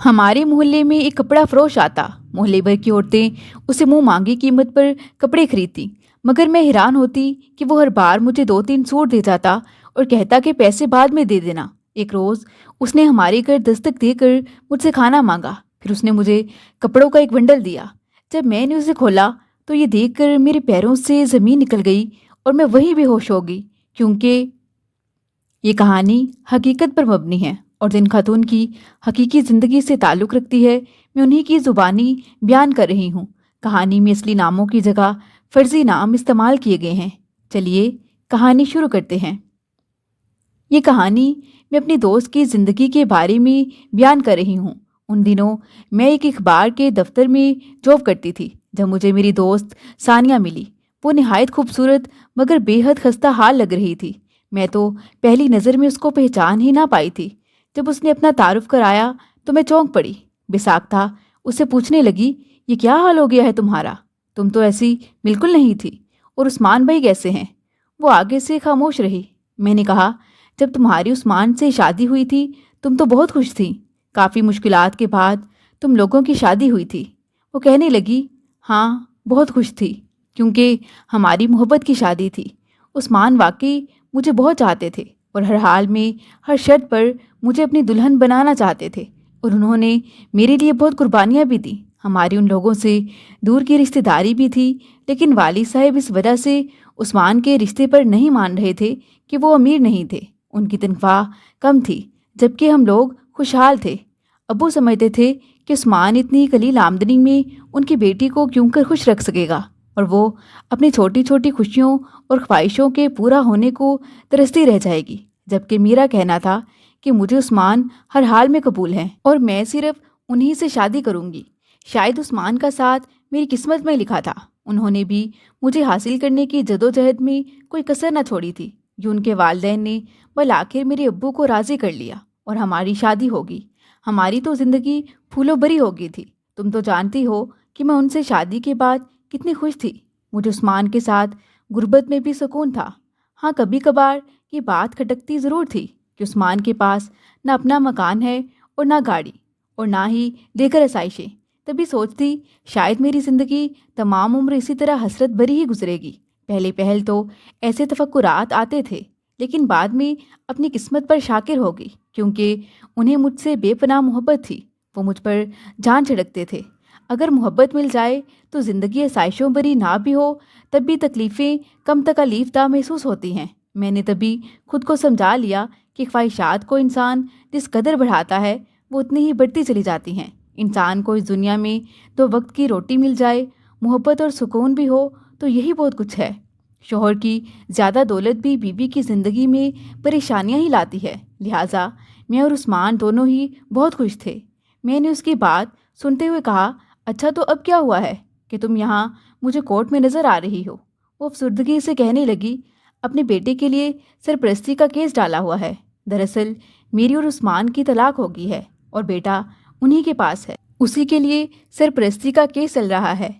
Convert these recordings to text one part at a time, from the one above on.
हमारे मोहल्ले में एक कपड़ा फरोश आता। मोहल्ले भर की औरतें उसे मुंह मांगी कीमत पर कपड़े खरीदती, मगर मैं हैरान होती कि वो हर बार मुझे 2-3 सूट दे जाता और कहता कि पैसे बाद में दे देना। एक रोज़ उसने हमारे घर दस्तक देकर मुझसे खाना मांगा। फिर उसने मुझे कपड़ों का एक बंडल दिया। जब मैंने उसे खोला तो ये देखकर मेरे पैरों से ज़मीन निकल गई और मैं वहीं बेहोश हो गई, क्योंकि ये कहानी हकीकत पर मबनी है और जिन खातून की हकीकी ज़िंदगी से ताल्लुक़ रखती है, मैं उन्हीं की ज़ुबानी बयान कर रही हूँ। कहानी में असली नामों की जगह फ़र्ज़ी नाम इस्तेमाल किए गए हैं। चलिए कहानी शुरू करते हैं। ये कहानी मैं अपनी दोस्त की ज़िंदगी के बारे में बयान कर रही हूँ। उन दिनों मैं एक अखबार के दफ्तर में जॉब करती थी जब मुझे मेरी दोस्त सानिया मिली। वो नहायत खूबसूरत मगर बेहद खस्ता हाल लग रही थी। मैं तो पहली नज़र में उसको पहचान ही ना पाई थी। जब उसने अपना तारुफ कराया तो मैं चौंक पड़ी। बेसाख्ता उससे पूछने लगी, ये क्या हाल हो गया है तुम्हारा? तुम तो ऐसी बिल्कुल नहीं थी। और उस्मान भाई कैसे हैं? वो आगे से खामोश रही। मैंने कहा, जब तुम्हारी उस्मान से शादी हुई थी तुम तो बहुत खुश थी। काफ़ी मुश्किलात के बाद तुम लोगों की शादी हुई थी। वो कहने लगी, हाँ बहुत खुश थी, क्योंकि हमारी मोहब्बत की शादी थी। उस्मान वाकई मुझे बहुत चाहते थे और हर हाल में हर शर्त पर मुझे अपनी दुल्हन बनाना चाहते थे, और उन्होंने मेरे लिए बहुत कुर्बानियाँ भी दी। हमारी उन लोगों से दूर की रिश्तेदारी भी थी, लेकिन वाली साहब इस वजह से उस्मान के रिश्ते पर नहीं मान रहे थे कि वो अमीर नहीं थे। उनकी तनख्वाह कम थी, जबकि हम लोग खुशहाल थे। अब्बू समझते थे कि उस्मान इतनी कलील आमदनी में उनकी बेटी को क्यों कर खुश रख सकेगा, और वो अपनी छोटी छोटी खुशियों और ख्वाहिशों के पूरा होने को तरसती रह जाएगी। जबकि मेरा कहना था कि मुझे उस्मान हर हाल में कबूल है और मैं सिर्फ उन्हीं से शादी करूंगी। शायद उस्मान का साथ मेरी किस्मत में लिखा था। उन्होंने भी मुझे हासिल करने की जदोजहद में कोई कसर न छोड़ी थी। जो उनके वालिदैन ने बल आखिर मेरे अब्बू को राज़ी कर लिया और हमारी शादी होगी। हमारी तो ज़िंदगी फूलों भरी हो गई थी। तुम तो जानती हो कि मैं उनसे शादी के बाद कितनी खुश थी। मुझे उस्मान के साथ गुर्बत में भी सुकून था। हाँ, कभी कभार ये बात खटकती ज़रूर थी कि उस्मान के पास ना अपना मकान है और ना गाड़ी और ना ही लेकर आसाइशें। तभी सोचती, शायद मेरी ज़िंदगी तमाम उम्र इसी तरह हसरत भरी ही गुजरेगी। पहले पहल तो ऐसे तफक्कुरात आते थे, लेकिन बाद में अपनी किस्मत पर शाकिर हो गई, क्योंकि उन्हें मुझसे बेपनाह मोहब्बत थी। वो मुझ पर जान छिड़कते थे। अगर मोहब्बत मिल जाए तो ज़िंदगी आसाइशों भरी ना भी हो, तब भी तकलीफ़ें कम तकलीफ़दा महसूस होती हैं। मैंने तभी खुद को समझा लिया कि ख्वाहिशात को इंसान जिस कदर बढ़ाता है वो उतनी ही बढ़ती चली जाती हैं। इंसान को इस दुनिया में तो वक्त की रोटी मिल जाए, मोहब्बत और सुकून भी हो, तो यही बहुत कुछ है। शोहर की ज़्यादा दौलत भी बीवी की ज़िंदगी में परेशानियां ही लाती है। लिहाजा मैं और उस्मान दोनों ही बहुत खुश थे। मैंने उसकी बात सुनते हुए कहा, अच्छा तो अब क्या हुआ है कि तुम यहाँ मुझे कोर्ट में नज़र आ रही हो? वो अफसुर्दगी से कहने लगी, अपने बेटे के लिए सरपरस्ती का केस डाला हुआ है। दरअसल मेरी और उस्मान की तलाक हो गई है और बेटा उन्हीं के पास है। उसी के लिए सरपरस्ती का केस चल रहा है।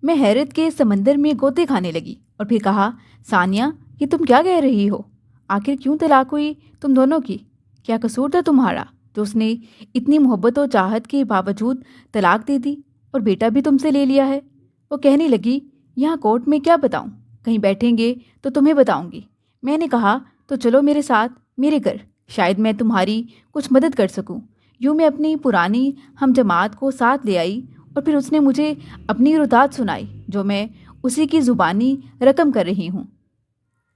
मैं हैरत के समंदर में गोते खाने लगी और फिर कहा, सानिया ये तुम क्या कह रही हो? आखिर क्यों तलाक हुई तुम दोनों की? क्या कसूर था तुम्हारा तो उसने इतनी मोहब्बत और चाहत के बावजूद तलाक दे दी और बेटा भी तुमसे ले लिया है? वो कहने लगी, यहाँ कोर्ट में क्या बताऊँ, कहीं बैठेंगे तो तुम्हें बताऊँगी। मैंने कहा, तो चलो मेरे साथ मेरे घर, शायद मैं तुम्हारी कुछ मदद कर सकूँ। यूँ मैं अपनी पुरानी हम जमात को साथ ले आई और फिर उसने मुझे अपनी रुदात सुनाई, जो मैं उसी की ज़ुबानी रकम कर रही हूँ।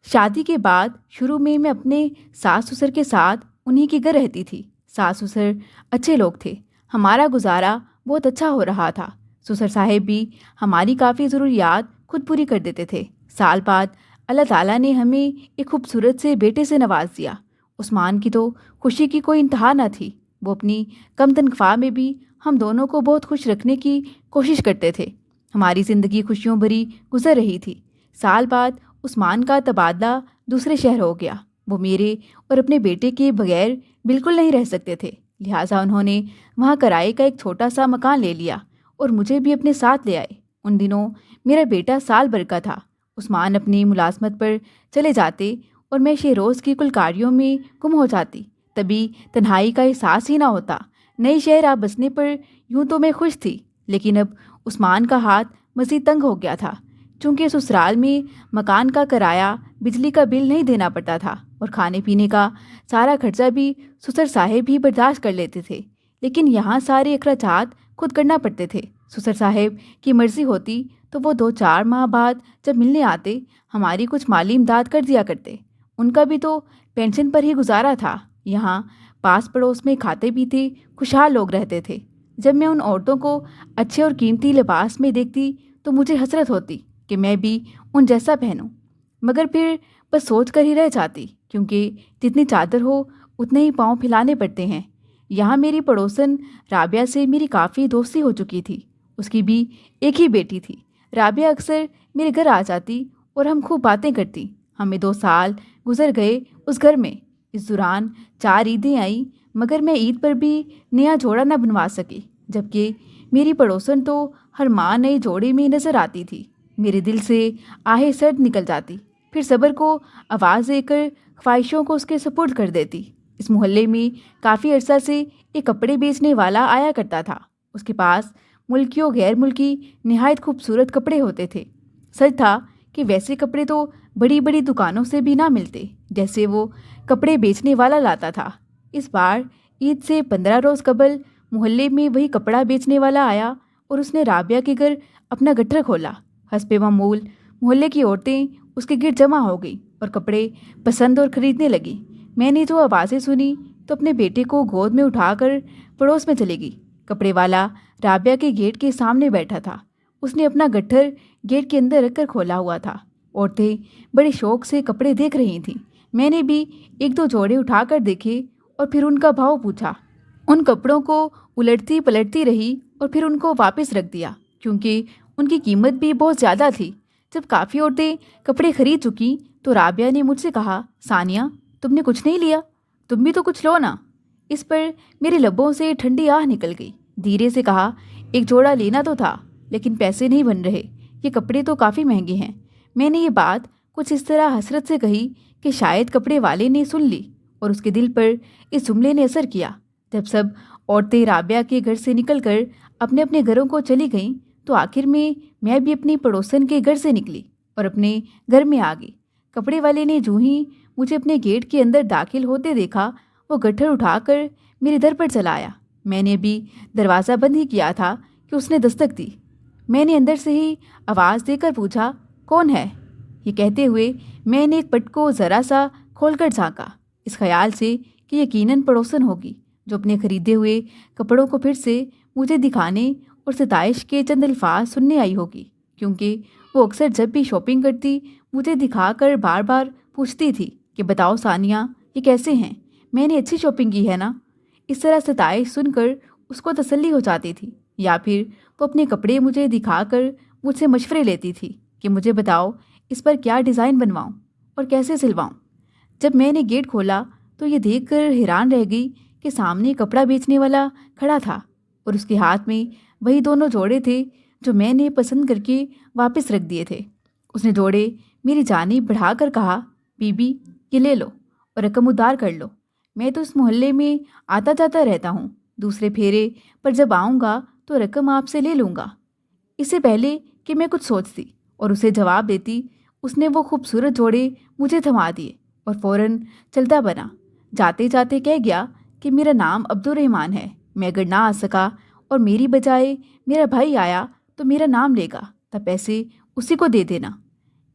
शादी के बाद शुरू में मैं अपने सास ससुर के साथ उन्हीं के घर रहती थी। सास ससुर अच्छे लोग थे। हमारा गुजारा बहुत अच्छा हो रहा था। ससुर साहब भी हमारी काफ़ी ज़रूरियात खुद पूरी कर देते थे। साल बाद अल्लाह ताला ने हमें एक खूबसूरत से बेटे से नवाज दिया। उस्मान की तो खुशी की कोई इंतहा न थी। वो अपनी कम तनख्वाह में भी हम दोनों को बहुत खुश रखने की कोशिश करते थे। हमारी ज़िंदगी खुशियों भरी गुजर रही थी। साल बाद उस्मान का तबादला दूसरे शहर हो गया। वो मेरे और अपने बेटे के बगैर बिल्कुल नहीं रह सकते थे। लिहाजा उन्होंने वहाँ किराए का एक छोटा सा मकान ले लिया और मुझे भी अपने साथ ले आए। उन दिनों मेरा बेटा साल भर का था। उस्मान अपनी मुलाजमत पर चले जाते और मैं शेरोज़ की कुल कार्यों में गुम हो जाती। तभी तन्हाई का एहसास ही ना होता। नए शहर आ बसने पर यूं तो मैं खुश थी, लेकिन अब उस्मान का हाथ मज़ीद तंग हो गया था। चूंकि ससुराल में मकान का किराया, बिजली का बिल नहीं देना पड़ता था और खाने पीने का सारा खर्चा भी ससुर साहेब ही बर्दाश्त कर लेते थे, लेकिन यहाँ सारे अखराजात खुद करना पड़ते थे। ससुर साहेब की मर्ज़ी होती तो वो 2-4 माह बाद जब मिलने आते, हमारी कुछ माली इमदाद कर दिया करते। उनका भी तो पेंशन पर ही गुजारा था। यहाँ पास पड़ोस में खाते पीते खुशहाल लोग रहते थे। जब मैं उन औरतों को अच्छे और कीमती लिबास में देखती तो मुझे हसरत होती कि मैं भी उन जैसा पहनूं, मगर फिर बस सोच कर ही रह जाती, क्योंकि जितनी चादर हो उतने ही पाँव फैलाने पड़ते हैं। यहाँ मेरी पड़ोसन राबिया से मेरी काफ़ी दोस्ती हो चुकी थी। उसकी भी एक ही बेटी थी। राबिया अक्सर मेरे घर आ जाती और हम खूब बातें करती। हमें 2 साल गुजर गए उस घर में। इस दौरान 4 ईदें आई, मगर मैं ईद पर भी नया जोड़ा न बनवा सकी, जबकि मेरी पड़ोसन तो हर माह नए जोड़े में नज़र आती थी। मेरे दिल से आहें सर्द निकल जाती, फिर सब्र को आवाज़ देकर ख्वाहिशों को उसके सुपुर्द कर देती। इस मोहल्ले में काफ़ी अरसा से एक कपड़े बेचने वाला आया करता था। उसके पास मुल्की और गैर मुल्की नहायत खूबसूरत कपड़े होते थे। सच था कि वैसे कपड़े तो बड़ी बड़ी दुकानों से भी ना मिलते जैसे वो कपड़े बेचने वाला लाता था। इस बार ईद से 15 रोज़ कबल मोहल्ले में वही कपड़ा बेचने वाला आया और उसने राबिया के घर अपना गट्ठर खोला। हस्बे मामूल मोहल्ले की औरतें उसके गिर्द जमा हो गई और कपड़े पसंद और ख़रीदने लगी। मैंने जो आवाज़ें सुनी तो अपने बेटे को गोद में उठाकर पड़ोस में चली गई। कपड़े वाला राबिया के गेट के सामने बैठा था। उसने अपना गट्ठर गेट के अंदर रखकर खोला हुआ था। औरतें बड़े शौक से कपड़े देख रही थीं। मैंने भी 1-2 जोड़े उठाकर देखे और फिर उनका भाव पूछा। उन कपड़ों को उलटती पलटती रही और फिर उनको वापस रख दिया, क्योंकि उनकी कीमत भी बहुत ज़्यादा थी। जब काफ़ी औरतें कपड़े खरीद चुकी तो राबिया ने मुझसे कहा, सानिया, तुमने कुछ नहीं लिया? तुम भी तो कुछ लो ना। इस पर मेरे लबों से ठंडी आह निकल गई। धीरे से कहा, एक जोड़ा लेना तो था, लेकिन पैसे नहीं बन रहे। ये कपड़े तो काफ़ी महंगे हैं। मैंने ये बात कुछ इस तरह हसरत से कही कि शायद कपड़े वाले ने सुन ली और उसके दिल पर इस जुमले ने असर किया। जब सब औरतें राबिया के घर से निकलकर अपने अपने घरों को चली गईं तो आखिर में मैं भी अपनी पड़ोसन के घर से निकली और अपने घर में आ गई। कपड़े वाले ने जूं ही मुझे अपने गेट के अंदर दाखिल होते देखा, वो गट्ठर उठाकर मेरे दर पर चला आया। मैंने भी दरवाज़ा बंद ही किया था कि उसने दस्तक दी। मैंने अंदर से ही आवाज़ देकर पूछा, कौन है? ये कहते हुए मैंने एक पट को ज़रा सा खोलकर झांका, इस ख्याल से कि यकीनन पड़ोसन होगी जो अपने खरीदे हुए कपड़ों को फिर से मुझे दिखाने और सताइश के चंद अल्फाज सुनने आई होगी, क्योंकि वो अक्सर जब भी शॉपिंग करती मुझे दिखाकर बार बार पूछती थी कि बताओ सानिया, ये कैसे हैं? मैंने अच्छी शॉपिंग की है ना? इस तरह सताइश सुनकर उसको तसल्ली हो जाती थी, या फिर वो अपने कपड़े मुझे दिखाकर मुझसे मशवरे लेती थी कि मुझे बताओ इस पर क्या डिज़ाइन बनवाऊँ और कैसे सिलवाऊँ। जब मैंने गेट खोला तो ये देखकर हैरान रह गई कि सामने कपड़ा बेचने वाला खड़ा था और उसके हाथ में वही दोनों जोड़े थे जो मैंने पसंद करके वापस रख दिए थे। उसने जोड़े मेरी जानिब बढ़ाकर कहा, बीबी, ये ले लो और रकम उधार कर लो। मैं तो इस मोहल्ले में आता जाता रहता हूँ। दूसरे फेरे पर जब आऊँगा तो रकम आपसे ले लूँगा। इससे पहले कि मैं कुछ सोचती और उसे जवाब देती, उसने वो खूबसूरत जोड़े मुझे थमा दिए और फ़ौरन चलता बना। जाते जाते कह गया कि मेरा नाम अब्दुर्रहमान है। मैं अगर ना आ सका और मेरी बजाय मेरा भाई आया तो मेरा नाम लेगा, तब पैसे उसी को दे देना।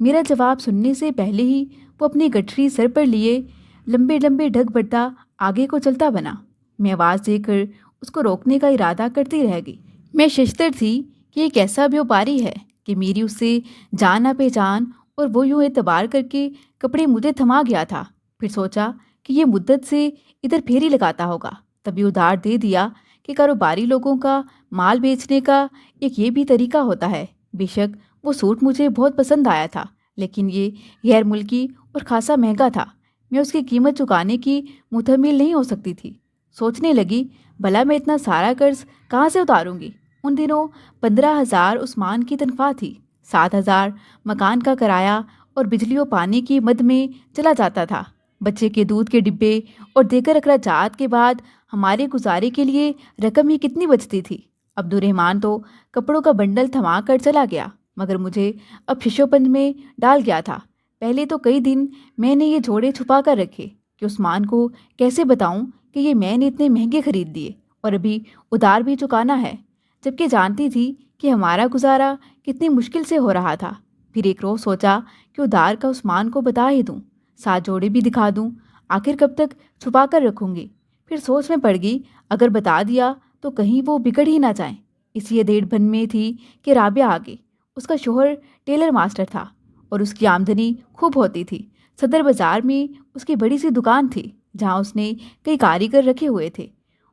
मेरा जवाब सुनने से पहले ही वो अपनी गठरी सर पर लिए लंबे लंबे ढग बढ़ता आगे को चलता बना। मैं आवाज़ देकर उसको रोकने का इरादा करती रह गई। मैं शशतर थी कि एक ऐसा व्यापारी है कि मेरी उससे जान ना पहचान और वो यूँ एतबार करके कपड़े मुझे थमा गया था। फिर सोचा कि ये मुद्दत से इधर फेरी लगाता होगा, तभी उधार दे दिया कि कारोबारी लोगों का माल बेचने का एक ये भी तरीका होता है। बेशक वो सूट मुझे बहुत पसंद आया था, लेकिन ये गैर मुल्की और खासा महंगा था। मैं उसकी कीमत चुकाने की मुतहम्मिल नहीं हो सकती थी। सोचने लगी, भला मैं इतना सारा कर्ज कहाँ से उतारूंगी। उन दिनों 15,000 उस्मान की तनख्वाह थी। 7,000 मकान का किराया और बिजली और पानी की मद में चला जाता था। बच्चे के दूध के डिब्बे और देकर अखराजात के बाद हमारे गुजारे के लिए रकम ही कितनी बचती थी। अब्दुर्रहमान तो कपड़ों का बंडल थमा कर चला गया, मगर मुझे अब शिशोपंज में डाल गया था। पहले तो कई दिन मैंने ये जोड़े छुपा कर रखे कि उस्मान को कैसे बताऊं कि ये मैंने इतने महंगे खरीद दिए और अभी उधार भी चुकाना है, जबकि जानती थी कि हमारा गुजारा कितनी मुश्किल से हो रहा था। फिर एक रोज़ सोचा कि उधार का उस्मान को बता ही दूं, 7 जोड़े भी दिखा दूं, आखिर कब तक छुपा कर रखूँगी। फिर सोच में पड़ गई, अगर बता दिया तो कहीं वो बिगड़ ही ना जाए। इसी अधेड़-बन में थी कि राबिया आ गई। उसका शोहर टेलर मास्टर था और उसकी आमदनी खूब होती थी। सदर बाज़ार में उसकी बड़ी सी दुकान थी, जहाँ उसने कई कारीगर रखे हुए थे।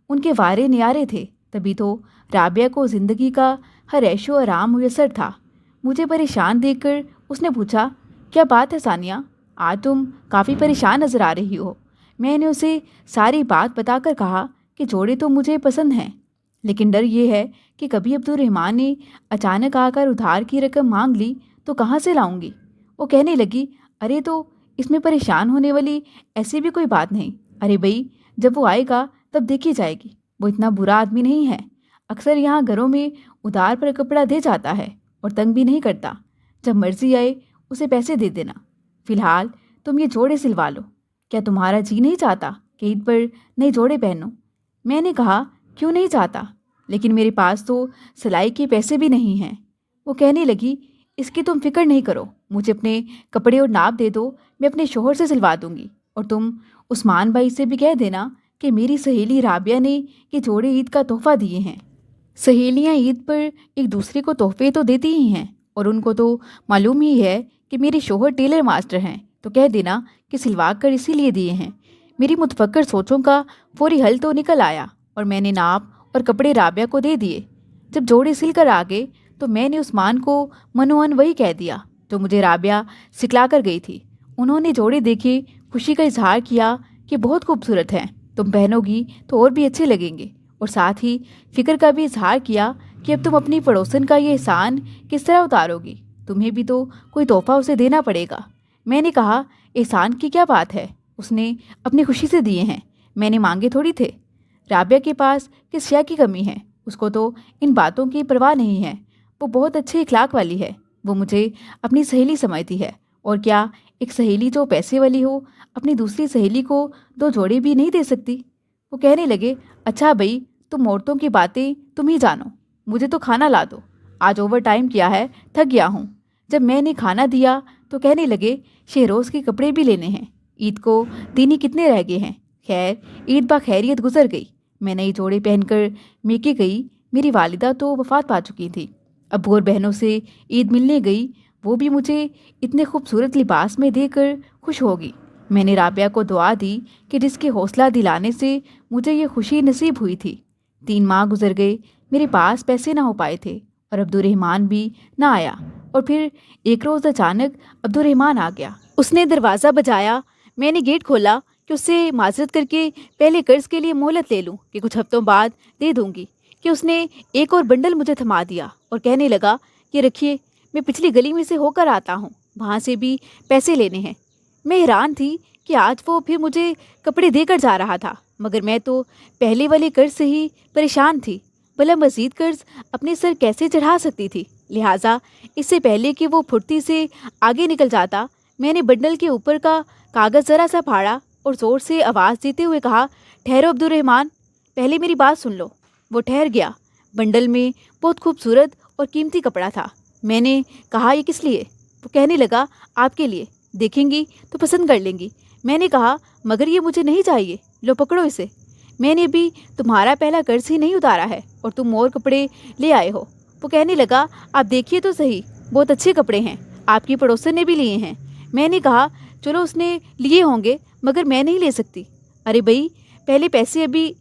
उनके वारे न्यारे थे, तभी तो राबिया को ज़िंदगी का हर ऐशो आराम मुयस्सर था। मुझे परेशान देखकर उसने पूछा, क्या बात है सानिया, आज तुम काफ़ी परेशान नज़र आ रही हो। मैंने उसे सारी बात बताकर कहा कि जोड़े तो मुझे पसंद हैं, लेकिन डर ये है कि कभी अब्दुर्रहमान ने अचानक आकर उधार की रकम मांग ली तो कहाँ से लाऊंगी। वो कहने लगी, अरे तो इसमें परेशान होने वाली ऐसी भी कोई बात नहीं। अरे भाई, जब वो आएगा तब देखी जाएगी। वो इतना बुरा आदमी नहीं है। अक्सर यहाँ घरों में उधार पर कपड़ा दे जाता है और तंग भी नहीं करता। जब मर्जी आए उसे पैसे दे देना। फिलहाल तुम ये जोड़े सिलवा लो। क्या तुम्हारा जी नहीं चाहता कि ईद पर नए जोड़े पहनो? मैंने कहा, क्यों नहीं चाहता, लेकिन मेरे पास तो सिलाई के पैसे भी नहीं हैं। वो कहने लगी, इसकी तुम फिक्र नहीं करो, मुझे अपने कपड़े और नाप दे दो, मैं अपने शोहर से सिलवा दूंगी। और तुम उस्मान भाई से भी कह देना कि मेरी सहेली राबिया ने ये जोड़े ईद का तोहफा दिए हैं। सहेलियां ईद पर एक दूसरे को तोहफे तो देती ही हैं, और उनको तो मालूम ही है कि मेरे शोहर टेलर मास्टर हैं, तो कह देना कि सिलवा कर इसीलिए दिए हैं। मेरी मुतफक्कर सोचों का फौरी हल तो निकल आया और मैंने नाप और कपड़े राबिया को दे दिए। जब जोड़े सिल कर आ गए तो मैंने उस्मान को मनोअन वही कह दिया जो मुझे राबिया सिखला कर गई थी। उन्होंने जोड़े देखे, खुशी का इजहार किया कि बहुत खूबसूरत हैं, तुम पहनोगी तो और भी अच्छे लगेंगे, और साथ ही फिक्र का भी इजहार किया कि अब तुम अपनी पड़ोसन का ये एहसान किस तरह उतारोगी, तुम्हें भी तो कोई तोहफा उसे देना पड़ेगा। मैंने कहा, एहसान की क्या बात है, उसने अपनी खुशी से दिए हैं, मैंने मांगे थोड़ी थे। राबिया के पास किस शय की कमी है, उसको तो इन बातों की परवाह नहीं है। वो बहुत अच्छे इखलाक वाली है, वो मुझे अपनी सहेली समझती है। और क्या एक सहेली जो पैसे वाली हो अपनी दूसरी सहेली को 2 जोड़े भी नहीं दे सकती? वो कहने लगे, अच्छा भाई, तुम औरतों की बातें तुम ही जानो, मुझे तो खाना ला दो, आज ओवर टाइम किया है, थक गया हूँ। जब मैंने खाना दिया तो कहने लगे, शहरोज़ के कपड़े भी लेने हैं, ईद को दिन ही कितने रह गए हैं। खैर, ईद बाखैरियत गुजर गई। मैं नई जोड़े पहनकर मेके गई। मेरी वालिदा तो वफ़ात पा चुकी थी। अब्बू और बहनों से ईद मिलने गई, वो भी मुझे इतने खूबसूरत लिबास में देखकर खुश होगी। मैंने राबिया को दुआ दी कि जिसके हौसला दिलाने से मुझे ये खुशी नसीब हुई थी। 3 माह गुजर गए, मेरे पास पैसे ना हो पाए थे और अब्दुर्रहमान भी ना आया। और फिर एक रोज़ अचानक अब्दुर्रहमान आ गया। उसने दरवाज़ा बजाया। मैंने गेट खोला कि उससे माजरत करके पहले कर्ज़ के लिए मोहलत ले लूँ कि कुछ हफ्तों बाद दे दूँगी, कि उसने एक और बंडल मुझे थमा दिया और कहने लगा, ये रखिए, मैं पिछली गली में से होकर आता हूँ, वहाँ से भी पैसे लेने हैं। मैं हैरान थी कि आज वो फिर मुझे कपड़े देकर जा रहा था, मगर मैं तो पहले वाले कर्ज से ही परेशान थी। भला मज़ीद कर्ज अपने सर कैसे चढ़ा सकती थी। लिहाजा इससे पहले कि वो फुर्ती से आगे निकल जाता, मैंने बंडल के ऊपर का कागज़ ज़रा सा फाड़ा और ज़ोर से आवाज़ देते हुए कहा, ठहरो अब्दुर्रहमान, पहले मेरी बात सुन लो। वो ठहर गया। बंडल में बहुत खूबसूरत और कीमती कपड़ा था। मैंने कहा, ये किस लिए? वो कहने लगा, आपके लिए, देखेंगी तो पसंद कर लेंगी। मैंने कहा, मगर ये मुझे नहीं चाहिए, लो पकड़ो इसे। मैंने भी तुम्हारा पहला कर्ज ही नहीं उतारा है और तुम और कपड़े ले आए हो। वो कहने लगा, आप देखिए तो सही, बहुत अच्छे कपड़े हैं, आपकी पड़ोसन ने भी लिए हैं। मैंने कहा, चलो उसने लिए होंगे, मगर मैं नहीं ले सकती। अरे भाई, पहले पैसे अभी।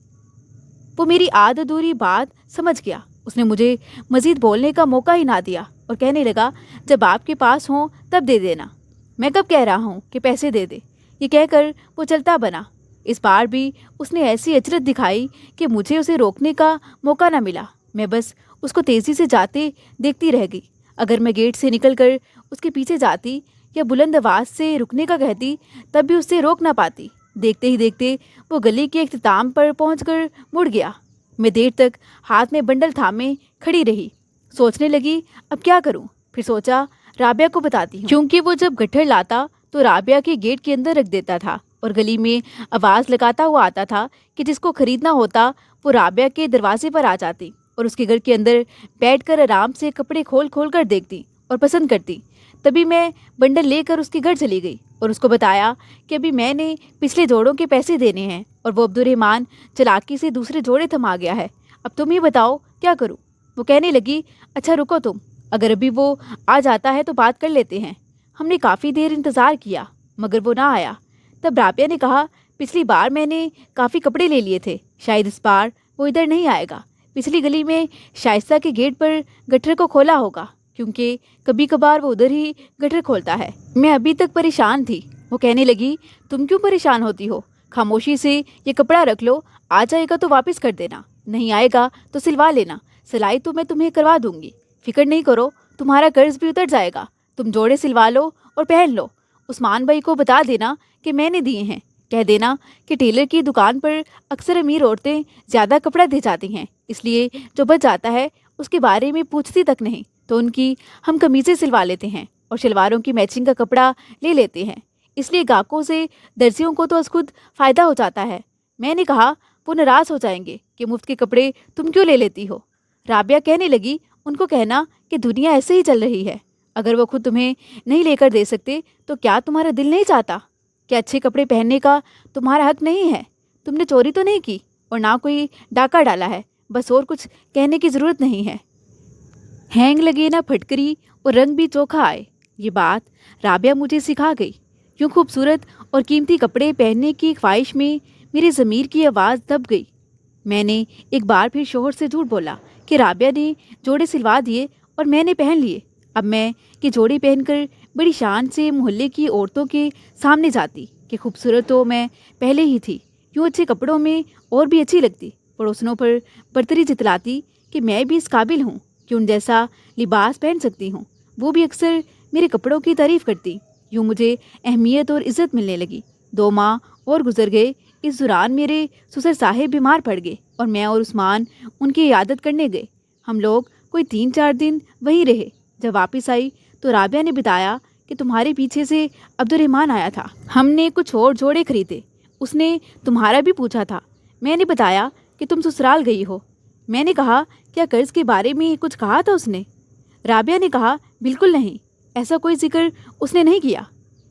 वो मेरी आध अधूरी बात समझ गया। उसने मुझे मज़ीद बोलने का मौका ही ना दिया और कहने लगा, जब आपके पास हों तब दे देना। मैं कब कह रहा हूँ कि पैसे दे दे। ये कहकर वो चलता बना। इस बार भी उसने ऐसी अजरत दिखाई कि मुझे उसे रोकने का मौका ना मिला। मैं बस उसको तेज़ी से जाते देखती रह गई। अगर मैं गेट से निकलकर उसके पीछे जाती या बुलंद आवाज से रुकने का कहती तब भी उससे रोक ना पाती। देखते ही देखते वो गली के इख्तिताम पर पहुंचकर मुड़ गया। मैं देर तक हाथ में बंडल थामे खड़ी रही, सोचने लगी अब क्या करूं। फिर सोचा राबिया को बताती हूँ, क्योंकि वो जब गट्ठर लाता तो राबिया के गेट के अंदर रख देता था और गली में आवाज़ लगाता हुआ आता था कि जिसको खरीदना होता वो राबिया के दरवाजे पर आ जाती और उसके घर के अंदर बैठकर आराम से कपड़े खोल खोल कर देखती और पसंद करती। तभी मैं बंडल लेकर उसके घर चली गई और उसको बताया कि अभी मैंने पिछले जोड़ों के पैसे देने हैं और वो अब्दुर्रहमान चालाकी से दूसरे जोड़े थमा गया है। अब तुम ही बताओ क्या करूँ। वो कहने लगी अच्छा रुको तुम, अगर अभी वो आ जाता है तो बात कर लेते हैं। हमने काफ़ी देर इंतज़ार किया मगर वो ना आया। तब राबिया ने कहा पिछली बार मैंने काफ़ी कपड़े ले लिए थे, शायद इस बार वो इधर नहीं आएगा। पिछली गली में शाइस्ता के गेट पर गट्ठर को खोला होगा, क्योंकि कभी कभार वो उधर ही गट्ठर खोलता है। मैं अभी तक परेशान थी। वो कहने लगी तुम क्यों परेशान होती हो, खामोशी से ये कपड़ा रख लो, आ जाएगा तो वापस कर देना, नहीं आएगा तो सिलवा लेना, सिलाई तो मैं तुम्हें करवा दूंगी, फिक्र नहीं करो, तुम्हारा कर्ज भी उतर जाएगा। तुम जोड़े सिलवा लो और पहन लो। उस्मान भाई को बता देना कि मैंने दिए हैं, कह देना कि टेलर की दुकान पर अक्सर अमीर औरतें ज़्यादा कपड़ा दे जाती हैं, इसलिए जो बच जाता है उसके बारे में पूछती तक नहीं, तो उनकी हम कमीज़ें सिलवा लेते हैं और शलवारों की मैचिंग का कपड़ा ले लेते हैं, इसलिए ग्राहकों से दर्जियों को तो खुद फ़ायदा हो जाता है। मैंने कहा वो नाराज़ हो जाएंगे कि मुफ्त के कपड़े तुम क्यों ले लेती हो। राबिया कहने लगी उनको कहना कि दुनिया ऐसे ही चल रही है, अगर वो खुद तुम्हें नहीं लेकर दे सकते तो क्या तुम्हारा दिल नहीं चाहता? क्या अच्छे कपड़े पहनने का तुम्हारा हक नहीं है? तुमने चोरी तो नहीं की और ना कोई डाका डाला है, बस और कुछ कहने की ज़रूरत नहीं है। हैंग लगे ना फटकरी और रंग भी चोखा आए, ये बात राबिया मुझे सिखा गई। यूँ खूबसूरत और कीमती कपड़े पहनने की ख्वाहिश में मेरी ज़मीर की आवाज़ दब गई। मैंने एक बार फिर शोहर से झूठ बोला कि राबिया ने जोड़े सिलवा दिए और मैंने पहन लिए। अब मैं कि जोड़े पहनकर बड़ी शान से मोहल्ले की औरतों के सामने जाती कि खूबसूरत तो मैं पहले ही थी, यूँ अच्छे कपड़ों में और भी अच्छी लगती। पड़ोसनों पर बर्तरी जितलाती कि मैं भी इस काबिल हूँ कि उन जैसा लिबास पहन सकती हूँ। वो भी अक्सर मेरे कपड़ों की तारीफ़ करती। यूँ मुझे अहमियत और इज़्ज़त मिलने लगी। 2 माह और गुजर गए। इस दौरान मेरे ससुर साहिब बीमार पड़ गए और मैं और उस्मान उनकी इयादत करने गए। हम लोग कोई 3-4 दिन वहीं रहे। जब वापस आई तो राबिया ने बताया कि तुम्हारे पीछे से अब्दुर्रहमान आया था, हमने कुछ और जोड़े खरीदे, उसने तुम्हारा भी पूछा था। मैंने बताया कि तुम ससुराल गई हो। मैंने कहा क्या कर्ज के बारे में कुछ कहा था उसने? राबिया ने कहा बिल्कुल नहीं, ऐसा कोई जिक्र उसने नहीं किया।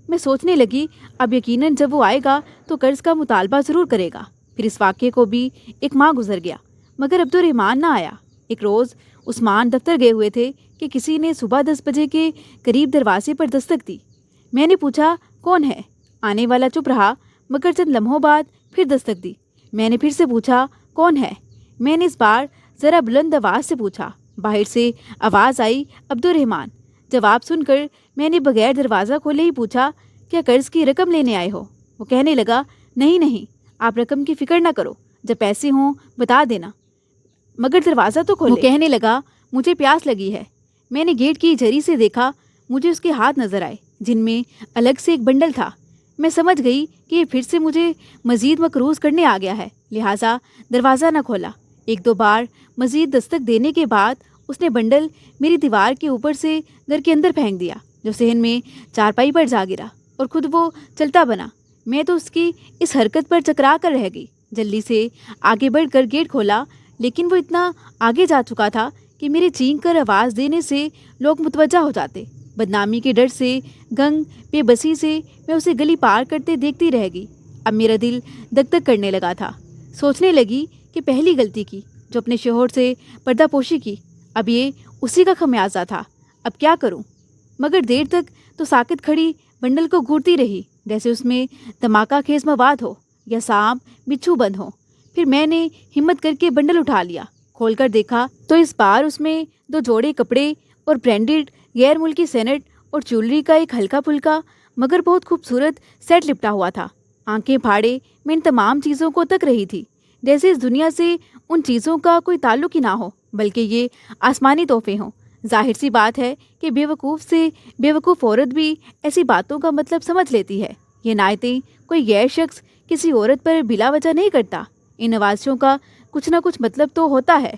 मैं सोचने लगी अब यकीनन जब वो आएगा तो कर्ज का मुतालबा ज़रूर करेगा। फिर इस वाक़े को भी 1 माह गुजर गया मगर अब्दुर्रहमान ना आया। एक रोज़ उस्मान दफ्तर गए हुए थे कि किसी ने सुबह 10 बजे के करीब दरवाजे पर दस्तक दी। मैंने पूछा कौन है? आने वाला चुप रहा मगर चंद लम्हों बाद फिर दस्तक दी। मैंने फिर से पूछा कौन है? मैंने इस बार ज़रा बुलंद आवाज़ से पूछा। बाहर से आवाज़ आई अब्दुर्रहमान। जवाब सुनकर मैंने बगैर दरवाज़ा खोले ही पूछा क्या कर्ज की रकम लेने आए हो? वो कहने लगा नहीं नहीं, आप रकम की फ़िक्र ना करो, जब पैसे हों बता देना, मगर दरवाज़ा तो खोले। वो कहने लगा मुझे प्यास लगी है। मैंने गेट की जरी से देखा, मुझे उसके हाथ नज़र आए जिनमें अलग से एक बंडल था। मैं समझ गई कि ये फिर से मुझे मज़ीद मकरूज़ करने आ गया है, लिहाजा दरवाज़ा न खोला। 1-2 बार मज़ीद दस्तक देने के बाद उसने बंडल मेरी दीवार के ऊपर से घर के अंदर फेंक दिया, जो सहन में चारपाई पर जा गिरा और खुद वो चलता बना। मैं तो उसकी इस हरकत पर चकरा कर रह गई। जल्दी से आगे बढ़कर गेट खोला, लेकिन वो इतना आगे जा चुका था कि मेरे चीख कर आवाज़ देने से लोग मुतवज्जा हो जाते। बदनामी के डर से, गंग बेबसी से मैं उसे गली पार करते देखती रह गई। अब मेरा दिल धक धक करने लगा था। सोचने लगी कि पहली गलती की जो अपने शोहर से पर्दापोशी की, अब ये उसी का खमियाजा था। अब क्या करूं? मगर देर तक तो साकित खड़ी बंडल को घूरती रही, जैसे उसमें धमाका खेज मवाद हो या सांप बिच्छू बंद हो। फिर मैंने हिम्मत करके बंडल उठा लिया। खोलकर देखा तो इस बार उसमें 2 जोड़े कपड़े और ब्रांडेड गैर मुल्की सेनेट और ज्वेलरी का एक हल्का फुल्का मगर बहुत खूबसूरत सेट लिपटा हुआ था। आंखें फाड़े मैं इन तमाम चीज़ों को तक रही थी, जैसे इस दुनिया से उन चीज़ों का कोई ताल्लुक ही ना हो, बल्कि ये आसमानी तोहफे हों। ظاہر سی بات ہے کہ بیوقوف سے بیوقوف عورت بھی ایسی باتوں کا مطلب سمجھ لیتی ہے۔ یہ نایتیں کوئی غیر شخص کسی عورت پر بلا وجہ نہیں کرتا، ان نوازشوں کا کچھ نہ کچھ مطلب تو ہوتا ہے۔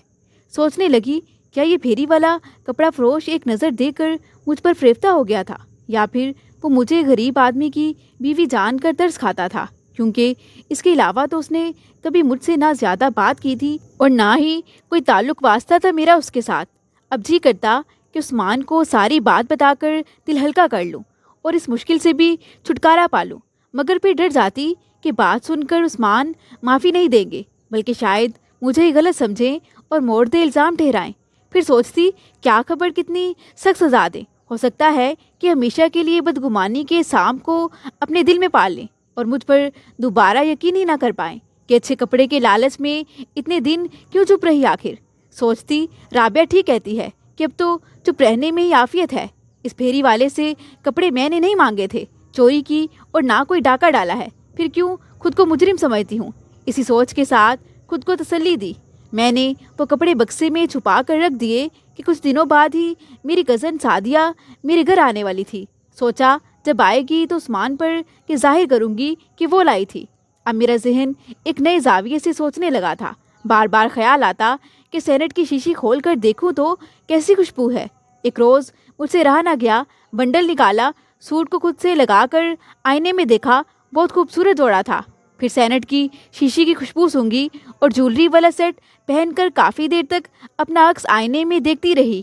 سوچنے لگی، کیا یہ پھیری والا کپڑا فروش ایک نظر دے کر مجھ پر فریفتہ ہو گیا تھا، یا پھر وہ مجھے غریب آدمی کی بیوی جان کر ترس کھاتا تھا، کیونکہ اس کے علاوہ تو اس نے کبھی مجھ سے نہ زیادہ بات کی تھی اور نہ ہی کوئی تعلق واسطہ تھا میرا اس کے ساتھ۔ اب جی کرتا کہ عثمان کو ساری بات بتا کر دل ہلکا کر لوں اور اس مشکل سے بھی چھٹکارا پا لوں، مگر پھر ڈر جاتی کہ بات سن کر عثمان معافی نہیں دیں گے، بلکہ شاید مجھے ہی غلط سمجھیں اور موڑ دے الزام ٹھہرائیں۔ پھر سوچتی، کیا خبر کتنی سخت سزا دیں، ہو سکتا ہے کہ ہمیشہ کے لیے بدگمانی کے سانپ کو اپنے دل میں پال لیں اور مجھ پر دوبارہ یقین ہی نہ کر پائیں کہ اچھے کپڑے کے لالچ میں اتنے دن کیوں چپ رہی آخر۔ سوچتی، رابعہ ٹھیک کہتی ہے کہ اب تو چپ رہنے میں ہی عافیت ہے۔ اس پھیری والے سے کپڑے میں نے نہیں مانگے تھے، چوری کی اور نہ کوئی ڈاکہ ڈالا ہے، پھر کیوں خود کو مجرم سمجھتی ہوں۔ اسی سوچ کے ساتھ خود کو تسلی دی۔ میں نے وہ کپڑے بکسے میں چھپا کر رکھ دیے کہ کچھ دنوں بعد ہی میری کزن سعدیہ میرے گھر آنے والی تھی۔ سوچا جب آئے گی تو عثمان پر کہ ظاہر کروں گی کہ وہ لائی تھی۔ اب میرا ذہن ایک نئے زاویے سے سوچنے لگا تھا۔ بار بار خیال آتا کہ سینٹ کی شیشی کھول کر دیکھوں تو کیسی خوشبو ہے۔ ایک روز مجھ سے رہا نہ گیا، بنڈل نکالا، سوٹ کو خود سے لگا کر آئینے میں دیکھا، بہت خوبصورت جوڑا تھا۔ پھر سینٹ کی شیشی کی خوشبو سونگھی اور جولری والا سیٹ پہن کر کافی دیر تک اپنا عکس آئینے میں دیکھتی رہی۔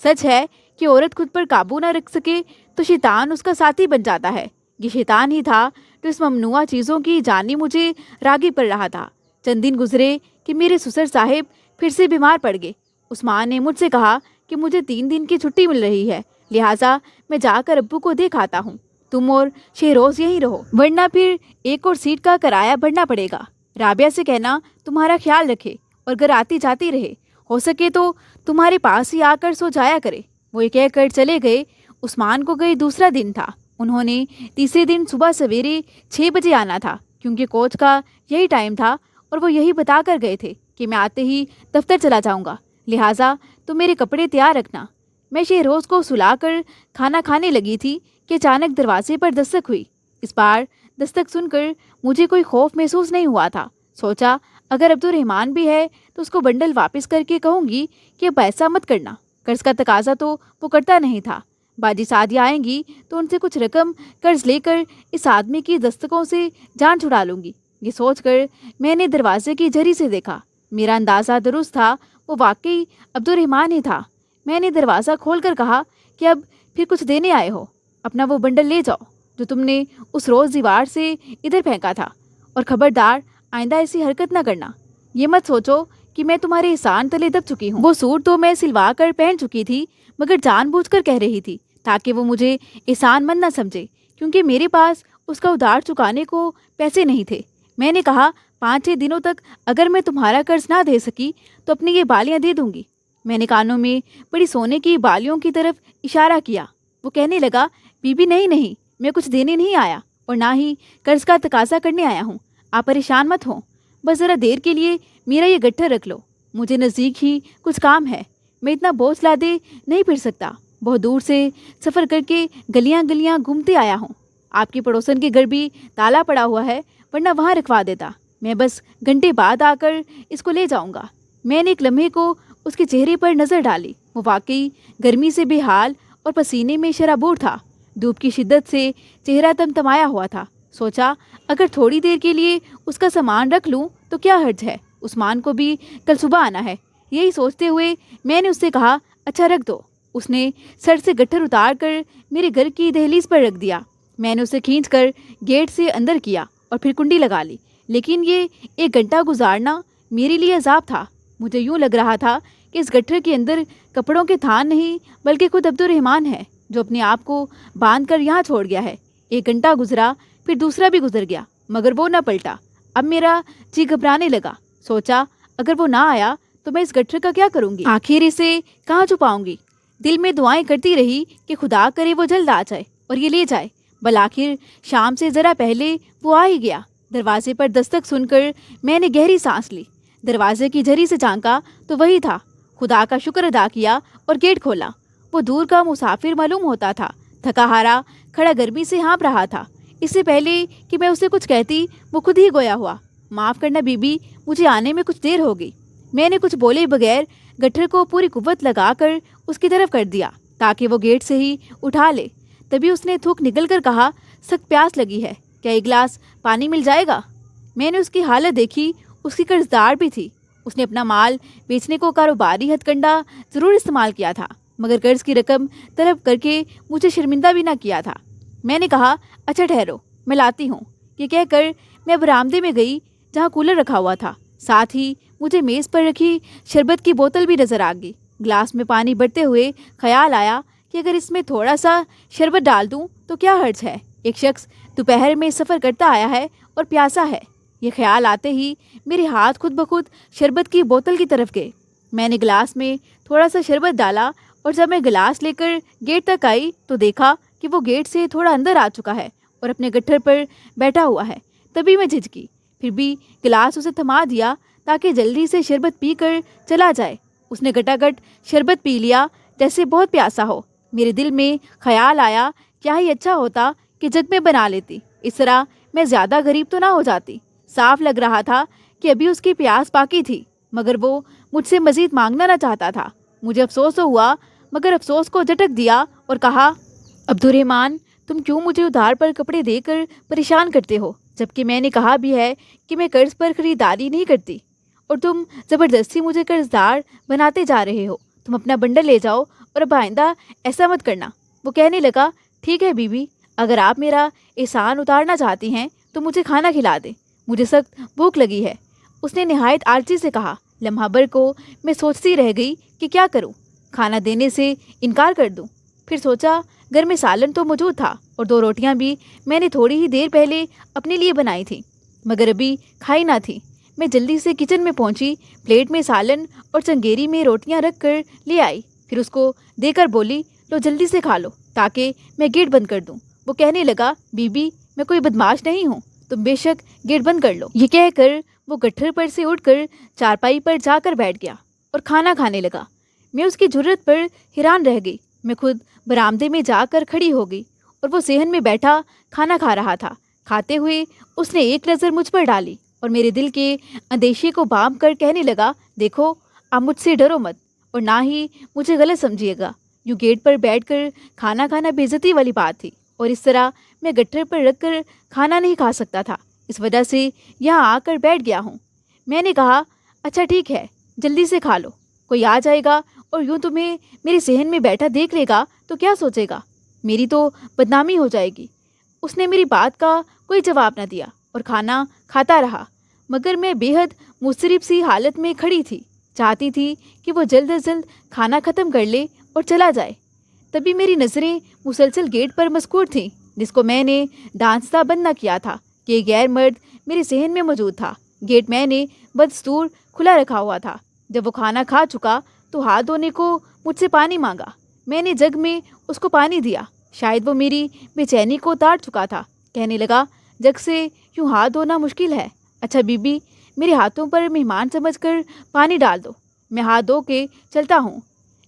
سچ ہے کہ عورت خود پر قابو نہ رکھ سکے تو شیطان اس کا ساتھی بن جاتا ہے۔ یہ شیطان ہی تھا جو اس ممنوعہ چیزوں کی جانب مجھے راغب پڑ رہا تھا۔ چند دن گزرے کہ میرے سسر صاحب پھر سے بیمار پڑ گئے۔ عثمان نے مجھ سے کہا کہ مجھے 3 دن کی چھٹی مل رہی ہے، لہٰذا میں جا کر ابو کو دیکھ آتا ہوں، تم اور شہروز یہیں رہو، ورنہ پھر ایک اور سیٹ کا کرایہ بھرنا پڑے گا۔ رابعہ سے کہنا تمہارا خیال رکھے اور گھر آتی جاتی رہے، ہو سکے تو تمہارے پاس ہی آ کر سو جایا کرے۔ وہ یہ کہہ کر چلے گئے۔ عثمان کو گئے دوسرا دن تھا۔ انہوں نے تیسرے دن صبح سویرے 6 بجے آنا تھا، کیونکہ کوچ کا یہی ٹائم تھا اور وہ یہی بتا کر گئے تھے کہ میں آتے ہی دفتر چلا جاؤں گا، لہٰذا تم میرے کپڑے تیار رکھنا۔ میں شہروز کو سلا کر کھانا کھانے لگی تھی کہ اچانک دروازے پر دستک ہوئی۔ اس بار دستک سن کر مجھے کوئی خوف محسوس نہیں ہوا تھا۔ سوچا اگر عبدالرحمن بھی ہے تو اس کو بنڈل واپس کر کے کہوں گی کہ اب ایسا مت کرنا، قرض کا تقاضا تو وہ کرتا نہیں تھا۔ باجی سعدیہ آئیں گی تو ان سے کچھ رقم قرض لے کر اس آدمی کی دستکوں سے جان چھڑا لوں گی۔ یہ سوچ کر میں نے دروازے کی جھری سے دیکھا۔ میرا اندازہ درست تھا، وہ واقعی عبدالرحمن ہی تھا۔ میں نے دروازہ کھول کر کہا کہ اب پھر کچھ دینے آئے ہو، اپنا وہ بنڈل لے جاؤ جو تم نے اس روز دیوار سے ادھر پھینکا تھا، اور خبردار آئندہ ایسی حرکت نہ کرنا۔ یہ مت سوچو کہ میں تمہارے احسان تلے دب چکی ہوں۔ وہ سوٹ تو میں سلوا کر پہن چکی تھی، مگر جان بوجھ کر کہہ رہی تھی تاکہ وہ مجھے احسان مند نہ سمجھے، کیونکہ میرے پاس اس کا ادھار چکانے کو پیسے نہیں تھے۔ میں نے کہا 5-6 دنوں تک اگر میں تمہارا قرض نہ دے سکی تو اپنی یہ بالیاں دے دوں گی۔ میں نے کانوں میں بڑی سونے کی بالیوں کی طرف اشارہ کیا۔ وہ کہنے لگا، بی بی نہیں، میں کچھ دینے نہیں آیا اور نہ ہی قرض کا تقاضا کرنے آیا ہوں، آپ پریشان مت ہوں، بس ذرا دیر کے لیے میرا یہ گٹھر رکھ لو، مجھے نزدیک ہی کچھ کام ہے، میں اتنا بوجھ لادے نہیں پھر سکتا، بہت دور سے سفر کر کے گلیاں گلیاں گھومتے آیا ہوں۔ آپ کی پڑوسن کے گھر بھی تالا پڑا ہوا ہے، ورنہ وہاں رکھوا دیتا، میں بس گھنٹے بعد آ کر اس کو لے جاؤں گا۔ میں نے ایک لمحے کو اس کے چہرے پر نظر ڈالی، وہ واقعی گرمی سے بے حال اور پسینے میں شرابور تھا، دھوپ کی شدت سے چہرہ تمتمایا ہوا تھا۔ سوچا اگر تھوڑی دیر کے لیے اس کا سامان رکھ لوں تو کیا حرج ہے، عثمان کو بھی کل صبح آنا ہے۔ یہی سوچتے ہوئے میں نے اس سے کہا، اچھا رکھ دو۔ اس نے سر سے گٹھر اتار کر میرے گھر کی دہلیز پر رکھ دیا۔ میں نے اسے کھینچ کر گیٹ سے اندر کیا اور پھر کنڈی لگا لی، لیکن یہ 1 گھنٹہ گزارنا میرے لیے عذاب تھا۔ مجھے یوں لگ رہا تھا کہ اس گٹھر کے اندر کپڑوں کے تھان نہیں بلکہ خود عبدالرحمن ہے، جو اپنے آپ کو باندھ کر یہاں چھوڑ گیا ہے۔ 1 گھنٹہ گزرا، پھر دوسرا بھی گزر گیا، مگر وہ نہ پلٹا۔ اب میرا جی گھبرانے لگا۔ سوچا اگر وہ نہ آیا تو میں اس گٹھر کا کیا کروں گی، آخر اسے کہاں چھپاؤں گی۔ دل میں دعائیں کرتی رہی کہ خدا کرے وہ جلد آ جائے اور یہ لے جائے۔ بالآخر شام سے ذرا پہلے وہ آ ہی گیا۔ دروازے پر دستک سن کر میں نے گہری سانس لی، دروازے کی جھری سے جھانکا تو وہی تھا۔ خدا کا شکر ادا کیا اور گیٹ کھولا۔ वो दूर का मुसाफिर मालूम होता था, थका हारा खड़ा गर्मी से हाँप रहा था। इससे पहले कि मैं उसे कुछ कहती वो खुद ही गोया हुआ। माफ़ करना बीबी, मुझे आने में कुछ देर हो गई। मैंने कुछ बोले बगैर गट्ठर को पूरी कुव्वत लगाकर उसकी तरफ कर दिया ताकि वो गेट से ही उठा ले। तभी उसने थूक निकल कर कहा, सख्त प्यास लगी है, क्या एक गिलास पानी मिल जाएगा? मैंने उसकी हालत देखी, उसकी कर्जदार भी थी। उसने अपना माल बेचने को कारोबारी हथकंडा ज़रूर इस्तेमाल किया था, मगर कर्ज की रकम तलब करके मुझे शर्मिंदा भी ना किया था। मैंने कहा, अच्छा ठहरो, मैं लाती हूँ। ये कहकर मैं बरामदे में गई जहाँ कूलर रखा हुआ था। साथ ही मुझे मेज़ पर रखी शरबत की बोतल भी नज़र आ गई। गिलास में पानी बढ़ते हुए ख्याल आया कि अगर इसमें थोड़ा सा शरबत डाल दूँ तो क्या हर्ज है। एक शख्स दोपहर में सफ़र करता आया है और प्यासा है। ये ख्याल आते ही मेरे हाथ खुद ब खुद शरबत की बोतल की तरफ गए। मैंने गिलास में थोड़ा सा शरबत डाला और जब मैं गिलास लेकर गेट तक आई तो देखा कि वो गेट से थोड़ा अंदर आ चुका है और अपने गट्ठर पर बैठा हुआ है। तभी मैं झिझकी, फिर भी गिलास उसे थमा दिया ताकि जल्दी से शरबत पी कर चला जाए। उसने गटागट शरबत पी लिया जैसे बहुत प्यासा हो। मेरे दिल में ख्याल आया, क्या ही अच्छा होता कि जग में बना लेती, इस तरह मैं ज़्यादा गरीब तो ना हो जाती। साफ लग रहा था कि अभी उसकी प्यास बाकी थी, मगर वो मुझसे मज़ीद मांगना ना चाहता था। मुझे अफसोस तो हुआ, मगर अफसोस को झटक दिया और कहा, अब्दुर्रहमान, तुम क्यों मुझे उधार पर कपड़े देकर परेशान करते हो, जबकि मैंने कहा भी है कि मैं कर्ज पर खरीदारी नहीं करती और तुम ज़बरदस्ती मुझे कर्जदार बनाते जा रहे हो। तुम अपना बंडल ले जाओ और अब आइंदा ऐसा मत करना। वो कहने लगा, ठीक है बीबी, अगर आप मेरा एहसान उतारना चाहती हैं तो मुझे खाना खिला दें, मुझे सख्त भूख लगी है। उसने निहायत आर्जी से कहा। लम्हा भर को मैं सोचती रह गई कि क्या करूं, खाना देने से इनकार कर दूं। फिर सोचा, घर में सालन तो मौजूद था और 2 रोटियां भी मैंने थोड़ी ही देर पहले अपने लिए बनाई थी, मगर अभी खाई ना थी। मैं जल्दी से किचन में पहुंची, प्लेट में सालन और चंगेरी में रोटियां रख कर ले आई। फिर उसको देकर बोली, लो जल्दी से खा लो ताकि मैं गेट बंद कर दूं। वो कहने लगा, बीबी, मैं कोई बदमाश नहीं हूँ, तुम बेशक गेट बंद कर लो। ये कहकर वो गट्ठर पर से उठकर चारपाई पर जाकर बैठ गया और खाना खाने लगा। मैं उसकी जुर्रत पर हैरान रह गई। मैं खुद बरामदे में जाकर खड़ी हो गई और वो सेहन में बैठा खाना खा रहा था। खाते हुए उसने एक नज़र मुझ पर डाली और मेरे दिल के अंदेशे को बाम कर कहने लगा, देखो, आप मुझसे डरो मत और ना ही मुझे गलत समझिएगा। यूँ गेट पर बैठकर खाना खाना बेइज्जती वाली बात थी और इस तरह मैं गट्ठर पर रखकर खाना नहीं खा सकता था। इस वजह से यहाँ आकर बैठ गया हूँ। मैंने कहा, अच्छा ठीक है, जल्दी से खा लो, कोई आ जाएगा और यूँ तुम्हें मेरे सेहन में बैठा देख लेगा तो क्या सोचेगा, मेरी तो बदनामी हो जाएगी। उसने मेरी बात का कोई जवाब न दिया और खाना खाता रहा, मगर मैं बेहद मुस्तरिब सी हालत में खड़ी थी। चाहती थी कि वो जल्द अज जल्द खाना ख़त्म कर ले और चला जाए। तभी मेरी नज़रें मुसलसल गेट पर मस्कूर थीं, जिसको मैंने दांस्ता बंद न किया था कि गैर मर्द मेरे सेहन में मौजूद था। गेट मैंने बदस्तूर खुला रखा हुआ था। जब वो खाना खा चुका तो हाथ धोने को मुझसे पानी मांगा। मैंने जग में उसको पानी दिया। शायद वो मेरी बेचैनी को उतार चुका था। कहने लगा, जग से यूँ हाथ धोना मुश्किल है। अच्छा बीबी, मेरे हाथों पर मेहमान समझकर पानी डाल दो, मैं हाथ धो के चलता हूँ।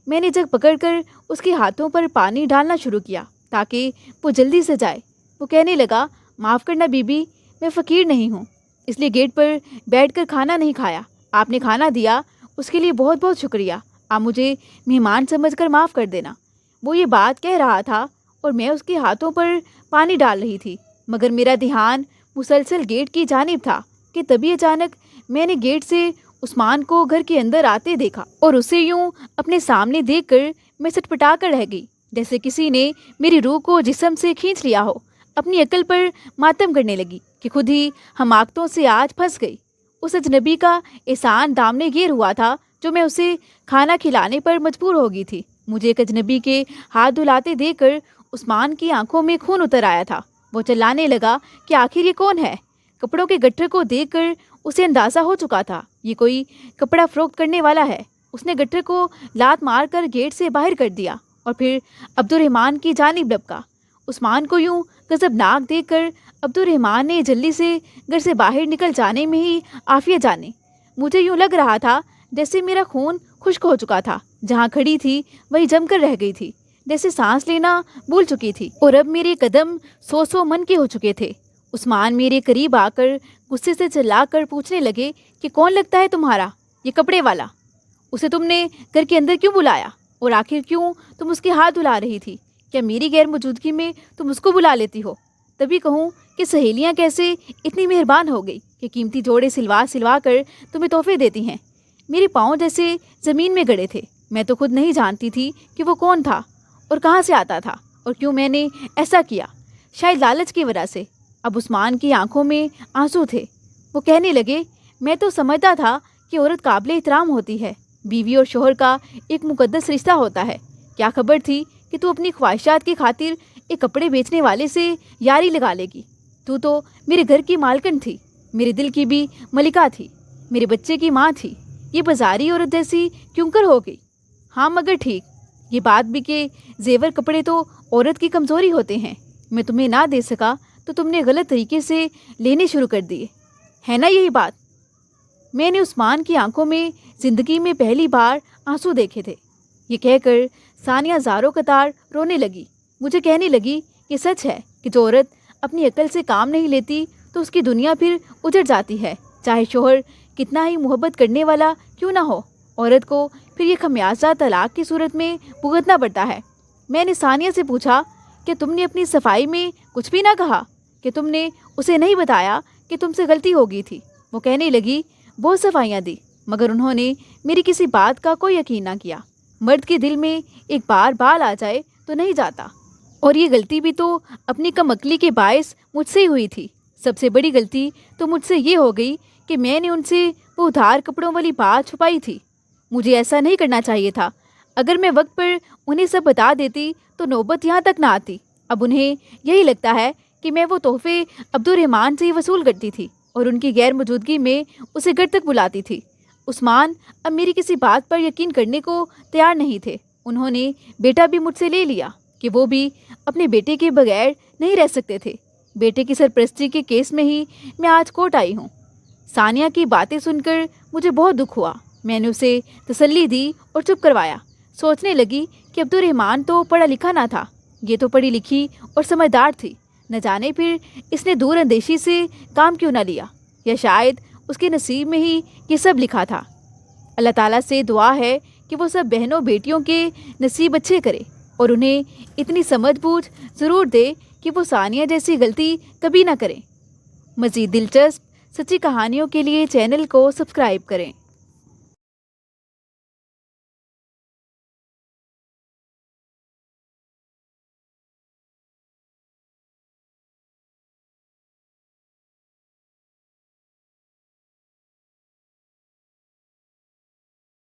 मैंने जग पकड़कर उसके हाथों पर पानी डालना शुरू किया ताकि वो जल्दी से जाए। वो कहने लगा, माफ़ करना बीबी, मैं फ़कीर नहीं हूँ, इसलिए गेट पर बैठकर खाना नहीं खाया। आपने खाना दिया, उसके लिए बहुत बहुत शुक्रिया। आप मुझे मेहमान समझकर माफ़ कर देना। वो ये बात कह रहा था और मैं उसके हाथों पर पानी डाल रही थी, मगर मेरा ध्यान मुसलसल गेट की जानिब था कि तभी अचानक मैंने गेट से उस्मान को घर के अंदर आते देखा और उसे यूं अपने सामने देखकर मैं सटपटा कर रह गई, जैसे किसी ने मेरी रूह को जिस्म से खींच लिया हो। अपनी अकल पर मातम करने लगी कि खुद ही हमाकतों से आज फंस गई। उस अजनबी का एहसान दामने गिर हुआ था जो मैं उसे खाना खिलाने पर मजबूर हो गई थी। मुझे एक अजनबी के हाथ धुलाते देखकर उस्मान की आंखों में खून उतर आया था। वो चिल्लाने लगा कि आखिर ये कौन है। कपड़ों के गट्ठर को देखकर उसे अंदाज़ा हो चुका था, ये कोई कपड़ा फरोख्त करने वाला है। उसने गट्ठर को लात मारकर गेट से बाहर कर दिया और फिर अब्दुर्रहमान की जानिब लपका। उस्मान को यूं गज़बनाक देखकर अब्दुर्रहमान ने जल्दी से घर से बाहर निकल जाने में ही आफिया जाने। मुझे यूं लग रहा था जैसे मेरा खून खुश्क हो चुका था। जहाँ खड़ी थी वही जमकर रह गई थी, जैसे सांस लेना भूल चुकी थी। और अब मेरे कदम 100 मन के हो चुके थे। उस्मान मेरे करीब आकर गुस्से से चिल्लाकर पूछने लगे कि कौन लगता है तुम्हारा ये कपड़े वाला? उसे तुमने घर के अंदर क्यों बुलाया? और आखिर क्यों तुम उसके हाथ धुला रही थी? क्या मेरी गैर मौजूदगी में तुम उसको बुला लेती हो? तभी कहूँ कि सहेलियाँ कैसे इतनी मेहरबान हो गई कि कीमती जोड़े सिलवा कर तुम्हें तोहफे देती हैं। मेरे पाँव जैसे ज़मीन में गड़े थे। मैं तो खुद नहीं जानती थी कि वो कौन था और कहाँ से आता था और क्यों मैंने ऐसा किया। शायद लालच की वजह से। अब उस्मान की आंखों में आंसू थे। वो कहने लगे, मैं तो समझता था कि औरत काबिल एहतराम होती है, बीवी और शोहर का एक मुकद्दस रिश्ता होता है। क्या खबर थी कि तू अपनी ख्वाहिशात की खातिर एक कपड़े बेचने वाले से यारी लगा लेगी। तू तो मेरे घर की मालकिन थी, मेरे दिल की भी मलिका थी, मेरे बच्चे की माँ थी। ये बाजारी औरत जैसी क्यों कर हो गई? हाँ मगर ठीक, ये बात भी कि जेवर कपड़े तो औरत की कमज़ोरी होते हैं। मैं तुम्हें ना दे सका तो तुमने गलत तरीके से लेने शुरू कर दिए, है ना यही बात? मैंने उस्मान की आंखों में ज़िंदगी में पहली बार आंसू देखे थे। ये कहकर सानिया ज़ारों कतार रोने लगी। मुझे कहने लगी, ये सच है कि जो औरत अपनी अकल से काम नहीं लेती तो उसकी दुनिया फिर उजड़ जाती है, चाहे शोहर कितना ही मोहब्बत करने वाला क्यों ना हो। औरत को फिर ये खमियाजा तलाक की सूरत में भुगतना पड़ता है। मैंने सानिया से पूछा कि तुमने अपनी सफाई में कुछ भी ना कहा, कि तुमने उसे नहीं बताया कि तुमसे गलती हो गई थी? वो कहने लगी, बहुत सफाइयाँ दी मगर उन्होंने मेरी किसी बात का कोई यकीन ना किया। मर्द के दिल में एक बार बाल आ जाए तो नहीं जाता, और ये गलती भी तो अपनी कमअक्ली के बायस मुझसे ही हुई थी। सबसे बड़ी गलती तो मुझसे ये हो गई कि मैंने उनसे वो उधार कपड़ों वाली बात छुपाई थी। मुझे ऐसा नहीं करना चाहिए था। अगर मैं वक्त पर उन्हें सब बता देती तो नौबत यहाँ तक ना आती। अब उन्हें यही लगता है कि मैं वो तोहफे अब्दुर्रहमान से ही वसूल करती थी और उनकी गैर मौजूदगी में उसे घर तक बुलाती थी। उस्मान अब मेरी किसी बात पर यकीन करने को तैयार नहीं थे। उन्होंने बेटा भी मुझसे ले लिया कि वो भी अपने बेटे के बगैर नहीं रह सकते थे। बेटे की सरपरस्ती के केस में ही मैं आज कोर्ट आई हूँ। सानिया की बातें सुनकर मुझे बहुत दुख हुआ। मैंने उसे तसल्ली दी और चुप करवाया। सोचने लगी कि अब्दुर्रहमान तो पढ़ा लिखा ना था, ये तो पढ़ी लिखी और समझदार थी। न जाने फिर इसने दूर अंदेशी से काम क्यों ना लिया, या शायद उसके नसीब में ही ये सब लिखा था। अल्लाह ताला से दुआ है कि वो सब बहनों बेटियों के नसीब अच्छे करे और उन्हें इतनी समझ बूझ ज़रूर दे कि वो सानिया जैसी गलती कभी ना करें। मज़ीद दिलचस्प सच्ची कहानियों के लिए चैनल को सब्सक्राइब करें।